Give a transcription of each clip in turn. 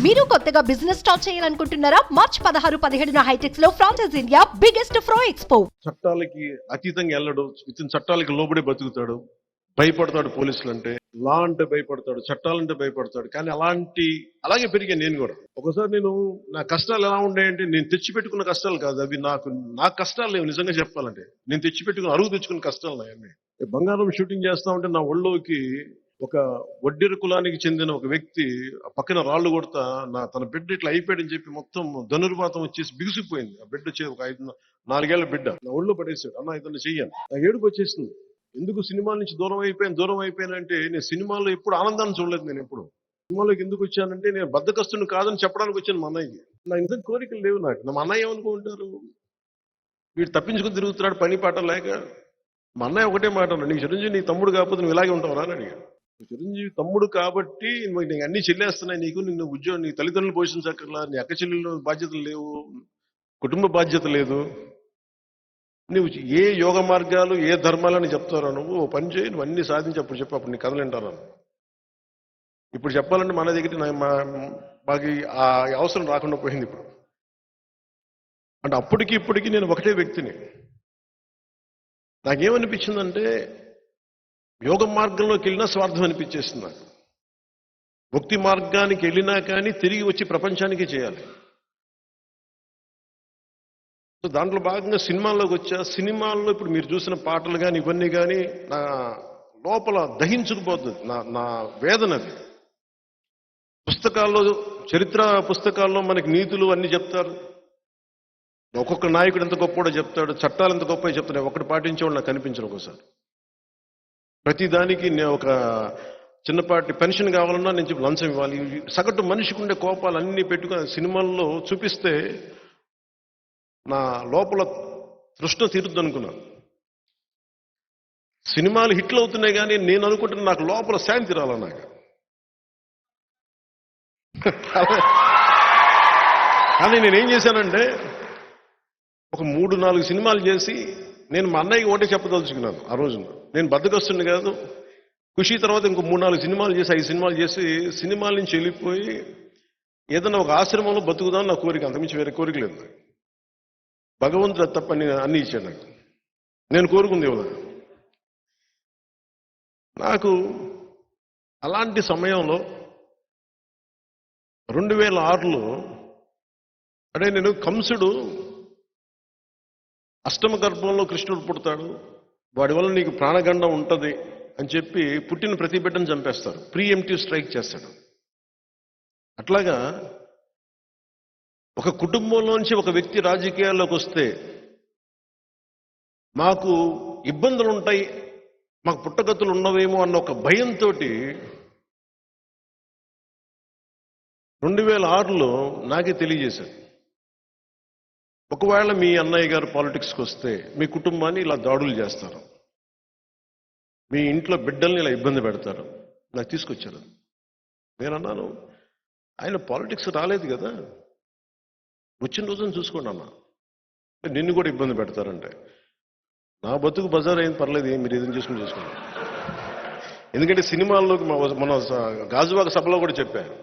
మీరు కొత్తగా business start చేయాలనుకుంటున్నారా? మార్చ్ 16-17 హైటెక్స్ లో ఫ్రాన్సెస్ ఇండియా బిగ్గెస్ట్ ఫ్రో ఎక్స్పో. చట్టాలకి అతీతంగా వెళ్ళడు, ఇతను చట్టాలకి లోబడి బతుకుతాడు, భయపడతాడు. పోలీసులు అంటే, లా అంటే భయపడతాడు, చట్టాలంటే భయపడతాడు. కానీ అలాగే పెరిగాను నేను కూడా. ఒకసారి నా కష్టాలు ఎలా ఉండేయంటే, నేను తెచ్చిపెట్టుకున్న కష్టాలు కాదు అవి. నా కష్టాలు లేవు. నిజంగా చెప్పాలంటే నేను తెచ్చిపెట్టుకున్న అరువు తెచ్చుకున్న కష్టాలు నాయన్ని. బంగారం షూటింగ్ చేస్తా ఉంటే నా ఒళ్ళోకి ఒక వడ్డీర కులానికి చెందిన ఒక వ్యక్తి పక్కన రాళ్లు కొడతా తన బిడ్డ ఇట్లా అయిపోయాడని చెప్పి మొత్తం ధనుర్వాతం వచ్చేసి బిగుసిపోయింది. ఆ బిడ్డ వచ్చేది ఒక 4 ఏళ్ల బిడ్డ నా ఒళ్ళో పడేసాడు. అన్న ఇతన్ని చెయ్యాను. నాకు ఏడుపు వచ్చేసింది. ఎందుకు సినిమాల నుంచి దూరం అయిపోయానంటే, నేను సినిమాలో ఎప్పుడు ఆనందాన్ని చూడలేదు. నేను ఎప్పుడు సినిమాలోకి ఎందుకు వచ్చానంటే, నేను బద్దకస్తుని కాదని చెప్పడానికి వచ్చాను మా అన్నయ్యకి. నా ఇంత కోరికలు లేవు నాకు. మా అన్నయ్య ఏమనుకుంటారు, వీడు తప్పించుకుని తిరుగుతున్నాడు పని పాట లేక. మా అన్నయ్య ఒకటే మాట అన్నాడు, నీకు చిరంజీవి నీ తమ్ముడు కాకపోతే నువ్వు ఇలాగే ఉంటావు అని అడిగాడు. చిరంజీవి తమ్ముడు కాబట్టి నీకు అన్ని చెల్లేస్తున్నాయి, నిన్ను ఉద్యోగం, నీ తల్లిదండ్రులు పోషించక్కర్లా, నీ అక్క చెల్లెళ్ళు బాధ్యతలు లేవు, కుటుంబ బాధ్యత లేదు, నువ్వు ఏ యోగ మార్గాలు ఏ ధర్మాలని చెప్తారో నువ్వు పని చేయి, నువ్వు అన్ని సాధించి అప్పుడు చెప్పు, అప్పుడు నీ కథలు వింటాను. ఇప్పుడు చెప్పాలంటే మన దగ్గర మాకు ఆ అవసరం రాకుండా పోయింది ఇప్పుడు. అంటే అప్పటికి ఇప్పటికీ నేను ఒకటే వ్యక్తిని. నాకేమనిపించిందంటే, యోగ మార్గంలోకి వెళ్ళినా స్వార్థం అనిపించేస్తుంది నాకు. భక్తి మార్గానికి వెళ్ళినా కానీ తిరిగి వచ్చి ప్రపంచానికి చేయాలి. సో దాంట్లో భాగంగా సినిమాల్లోకి వచ్చా. సినిమాల్లో ఇప్పుడు మీరు చూసిన పాటలు కానీ ఇవన్నీ కానీ నా లోపల దహించుకుపోతుంది. నా వేదన అది. పుస్తకాల్లో, చరిత్ర పుస్తకాల్లో మనకి నీతులు అన్ని చెప్తారు, ఒక్కొక్క నాయకుడు ఎంత గొప్ప చెప్తాడు, చట్టాలు ఎంత గొప్ప చెప్తాడు. ఒకటి పాటించేవాడు నాకు కనిపించను. ఒకసారి ప్రతిదానికి నేను ఒక చిన్నపాటి పెన్షన్ కావాలన్నా నేను చెప్పి లంచం ఇవ్వాలి. సగటు మనిషికి ఉండే కోపాలు అన్నీ పెట్టుకుని సినిమాల్లో చూపిస్తే నా లోపల తృష్ణ తీరుద్దు అనుకున్నాను. సినిమాలు హిట్లు అవుతున్నాయి కానీ నేను అనుకుంటున్నా నాకు లోపల శాంతి రాల. నాకు కానీ నేనేం చేశానంటే, ఒక 3-4 సినిమాలు చేసి నేను మా అన్నయ్యకి ఒకటే చెప్పదలుచుకున్నాను. ఆ రోజున నేను బద్దకొస్తుంది కాదు, ఖుషి తర్వాత ఇంకో 3-4 సినిమాలు చేసి 5 సినిమాలు చేసి సినిమాల నుంచి వెళ్ళిపోయి ఏదైనా ఒక ఆశ్రమంలో బతుకుదాం నా కోరిక. అంతకుమించి వేరే కోరిక లేదు. భగవంతుడు తప్ప అన్ని ఇచ్చాడు నాకు. నేను కోరుకుంది ఇవ్వలేదు. నాకు అలాంటి సమయంలో 2006లో అంటే నేను కంసుడు అష్టమ గర్భంలో కృష్ణుడు పుడతాడు, వాడి వల్ల నీకు ప్రాణగండం ఉంటుంది అని చెప్పి పుట్టిన ప్రతి బిడ్డను చంపేస్తారు, ప్రీఎంప్టివ్ స్ట్రైక్ చేస్తాడు. అట్లాగా ఒక కుటుంబంలోంచి ఒక వ్యక్తి రాజకీయాల్లోకి వస్తే మాకు ఇబ్బందులు ఉంటాయి, మాకు పుట్టగతులు ఉన్నవేమో అన్న ఒక భయంతో 2006లో నాకే తెలియజేశారు, ఒకవేళ మీ అన్నయ్య గారు పాలిటిక్స్కి వస్తే మీ కుటుంబాన్ని ఇలా దాడులు చేస్తారు, మీ ఇంట్లో బిడ్డల్ని ఇలా ఇబ్బంది పెడతారు. నాకు తీసుకొచ్చారు. నేను అన్నాను, ఆయన పాలిటిక్స్ రాలేదు కదా, వచ్చిన రోజున చూసుకోండి అన్న, నిన్ను కూడా ఇబ్బంది పెడతారంటే నా బతుకు బజార్ అయింది, పర్లేదు, మీరు ఏదైనా చేసుకుని చేసుకోండి. ఎందుకంటే సినిమాల్లోకి మన గాజువాక సభలో కూడా చెప్పాను,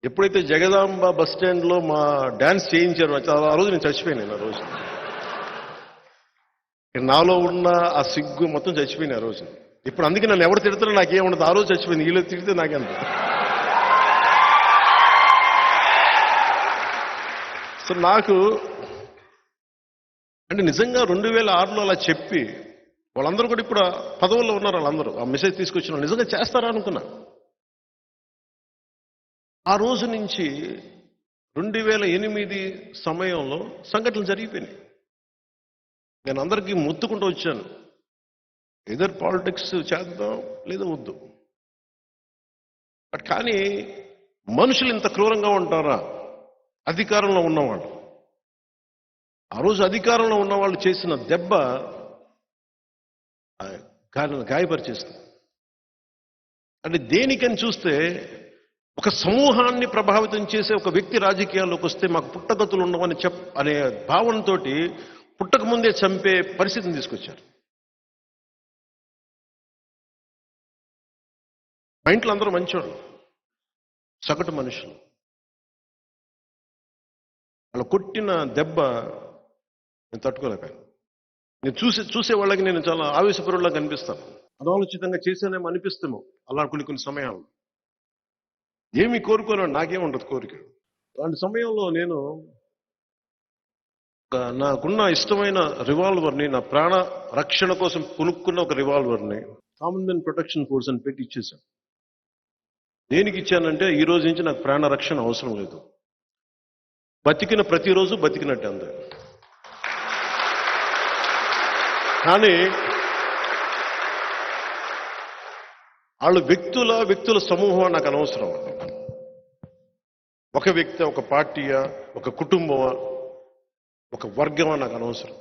ఎప్పుడైతే జగదాంబ బస్ స్టాండ్లో మా డ్యాన్స్ చేయించారు ఆ రోజు నేను చచ్చిపోయాను. ఆ రోజు నాలో ఉన్న ఆ సిగ్గు మొత్తం చచ్చిపోయింది ఆ రోజు. ఇప్పుడు అందుకే నన్ను ఎవరు తిడతారో నాకేముండదు. ఆ రోజు చచ్చిపోయింది, వీళ్ళు తిడితే నాకెంత. సో నాకు అంటే నిజంగా 2006లో అలా చెప్పి వాళ్ళందరూ కూడా ఇప్పుడు పదవుల్లో ఉన్నారు. వాళ్ళందరూ ఆ మెసేజ్ తీసుకొచ్చిన నిజంగా చేస్తారా అనుకున్నా. ఆ రోజు నుంచి 2008 సమయంలో సంఘటనలు జరిగిపోయినాయి. నేను అందరికీ మొత్తుకుంటూ వచ్చాను, ఎదర్ పాలిటిక్స్ చేద్దాం లేదా వద్దు. బట్ కానీ మనుషులు ఇంత క్రూరంగా ఉంటారా? అధికారంలో ఉన్నవాళ్ళు, ఆ రోజు అధికారంలో ఉన్నవాళ్ళు చేసిన దెబ్బ గాయపరిచేస్తుంది. అంటే దేనికని చూస్తే ఒక సమూహాన్ని ప్రభావితం చేసే ఒక వ్యక్తి రాజకీయాల్లోకి వస్తే మాకు పుట్టగతులు ఉండవని అనే భావనతో పుట్టక ముందే చంపే పరిస్థితిని తీసుకొచ్చారు. మా ఇంట్లో అందరూ మంచోళ్ళు, సగటు మనుషులు. వాళ్ళు కొట్టిన దెబ్బ నేను తట్టుకోలేకపోయాను. నేను చూసే వాళ్ళకి నేను చాలా ఆవేశపరులా కనిపిస్తాను. అనాలోచితంగా చేశానేమో అనిపిస్తాము అలా కొన్ని సమయాలు. ఏమి కోరుకోను, నాకేం ఉండదు కోరిక. అలాంటి సమయంలో నేను నాకున్న ఇష్టమైన రివాల్వర్ని, నా ప్రాణ రక్షణ కోసం కొనుక్కున్న ఒక రివాల్వర్ని కామన్వెల్త్ ప్రొటెక్షన్ ఫోర్స్ అని పెట్టి ఇచ్చేశాను. దేనికి ఇచ్చానంటే ఈ రోజు నుంచి నాకు ప్రాణ రక్షణ అవసరం లేదు, బతికిన ప్రతిరోజు బతికినట్టే అంతే. కానీ వాళ్ళు వ్యక్తుల సమూహం నాకు అనవసరం. ఒక వ్యక్తి, ఒక పార్టీయా, ఒక కుటుంబమా, ఒక వర్గమా నాకు అనవసరం.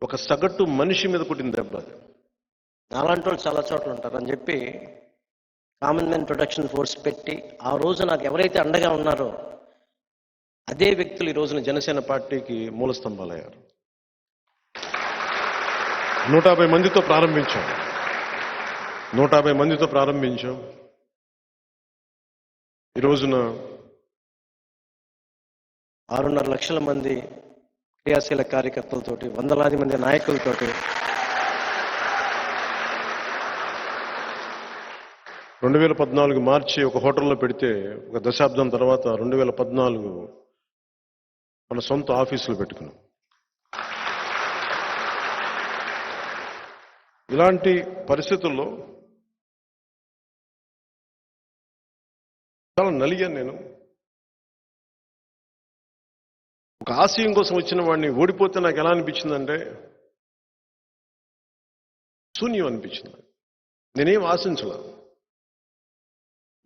ఒక సగటు మనిషి మీద కొట్టిన దెబ్బ అది. అలాంటి వాళ్ళు చాలా చోట్ల ఉంటారు అని చెప్పి కామన్వెల్త్ ప్రొటెక్షన్ ఫోర్స్ పెట్టి ఆ రోజు నాకు ఎవరైతే అండగా ఉన్నారో అదే వ్యక్తులు ఈ రోజున జనసేన పార్టీకి మూల స్తంభాలయ్యారు. 150 మందితో ప్రారంభించాం. 150 మందితో ప్రారంభించాం. ఈ రోజున 6.5 లక్షల మంది క్రియాశీల కార్యకర్తలతోటి, వందలాది మంది నాయకులతోటి 2014 మార్చి ఒక హోటల్లో పెడితే ఒక దశాబ్దం తర్వాత 2014 మన సొంత ఆఫీసులు పెట్టుకున్నాం. ఇలాంటి పరిస్థితుల్లో చాలా నలిగాను నేను. ఒక ఆశయం కోసం వచ్చిన వాడిని ఓడిపోతే నాకు ఎలా అనిపించిందంటే శూన్యం అనిపించింది. నేనేం ఆశించలా.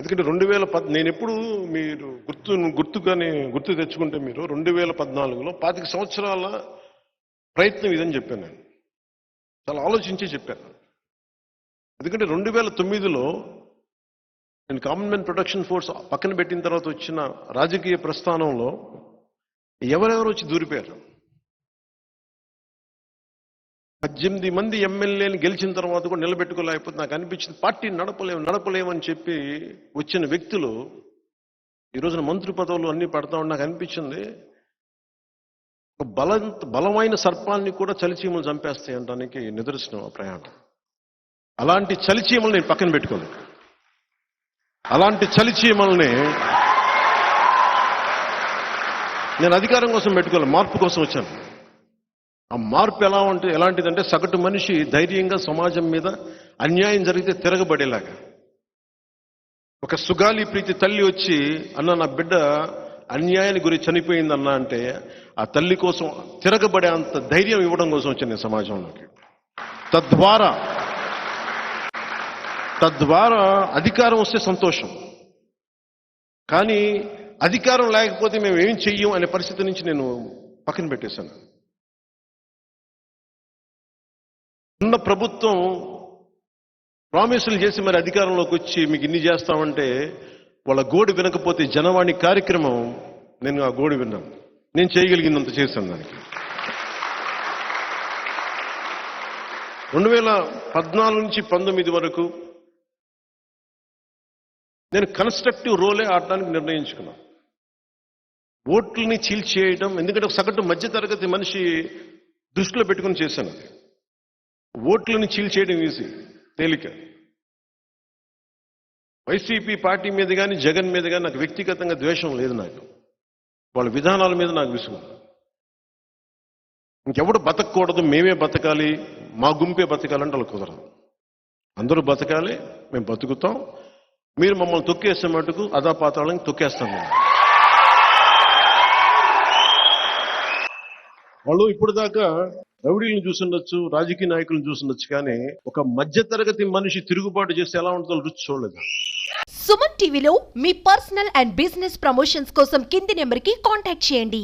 ఎందుకంటే 2010 నేను ఎప్పుడు మీరు గుర్తు తెచ్చుకుంటే మీరు 2014లో 25 సంవత్సరాల ప్రయత్నం ఇదని చెప్పాను. నేను చాలా ఆలోచించి చెప్పాను. ఎందుకంటే 2009లో నేను కామన్వెల్త్ ప్రొటెక్షన్ ఫోర్స్ పక్కన పెట్టిన తర్వాత వచ్చిన రాజకీయ ప్రస్థానంలో ఎవరెవరు వచ్చి దూరిపోయారు. 18 మంది ఎమ్మెల్యేని గెలిచిన తర్వాత కూడా నిలబెట్టుకోలేకపోతే నాకు అనిపించింది పార్టీని నడపలేమని చెప్పి వచ్చిన వ్యక్తులు ఈ రోజున మంత్రి పదవులు అన్ని పడతా ఉండి నాకు అనిపించింది ఒక బలమైన సర్పాన్ని కూడా చలిచీమలు చంపేస్తాయి అనడానికి నిదర్శనం ఆ ప్రయాణం. అలాంటి చలిచీమలు నేను పక్కన పెట్టుకోలేదు. అలాంటి చలిచీమల్ని నేను అధికారం కోసం పెట్టుకోలేదు, మార్పు కోసం వచ్చాను. ఆ మార్పు ఎలాంటిదంటే సగటు మనిషి ధైర్యంగా సమాజం మీద అన్యాయం జరిగితే తిరగబడేలాగా. ఒక సుగాలి ప్రీతి తల్లి వచ్చి అన్న నా బిడ్డ అన్యాయానికి గురి చనిపోయిందన్నా అంటే ఆ తల్లి కోసం తిరగబడే అంత ధైర్యం ఇవ్వడం కోసం వచ్చాను నేను సమాజంలోకి. తద్వారా అధికారం వస్తే సంతోషం, కానీ అధికారం లేకపోతే మేము ఏం చెయ్యం అనే పరిస్థితి నుంచి నేను పక్కన పెట్టేశాను. ఉన్న ప్రభుత్వం ప్రామిసులు చేసి మరి అధికారంలోకి వచ్చి మీకు ఇన్ని చేస్తామంటే వాళ్ళ గోడు వినకపోతే జనవాణి కార్యక్రమం నేను ఆ గోడు విన్నాను. నేను చేయగలిగినంత చేశాను దానికి. 2014 నుంచి 19 వరకు నేను కన్స్ట్రక్టివ్ రోలే ఆడటానికి నిర్ణయించుకున్నాను. ఓట్లని చీల్చేయడం, ఎందుకంటే ఒక సగటు మధ్యతరగతి మనిషి దృష్టిలో పెట్టుకుని చేశాను. అది ఓట్లని చీల్చేయడం ఈజీ, తేలిక. వైసీపీ పార్టీ మీద కానీ జగన్ మీద కానీ నాకు వ్యక్తిగతంగా ద్వేషం లేదు. నాకు వాళ్ళ విధానాల మీద నాకు విసుగు. ఇంకెవడు బతకూడదు, మేమే బతకాలి, మా గుంపే బతకాలంటే వాళ్ళు కుదరదు. అందరూ బతకాలి, మేము బతుకుతాం. మీరు మమ్మల్ని తొక్కేసే మటుకు అదాపాతాలని తొక్కేస్తాం. వాళ్ళు ఇప్పుడు దాకా రౌడీలను చూసుండొచ్చు, రాజకీయ నాయకులను చూసుండొచ్చు, కానీ ఒక మధ్యతరగతి మనిషి తిరుగుబాటు చేస్తే ఎలా ఉంటుందో రుచి చూడలేదు. సుమన్ టీవీలో మీ పర్సనల్ అండ్ బిజినెస్ ప్రమోషన్స్ కోసం కింది నెంబర్కి కాంటాక్ట్ చేయండి.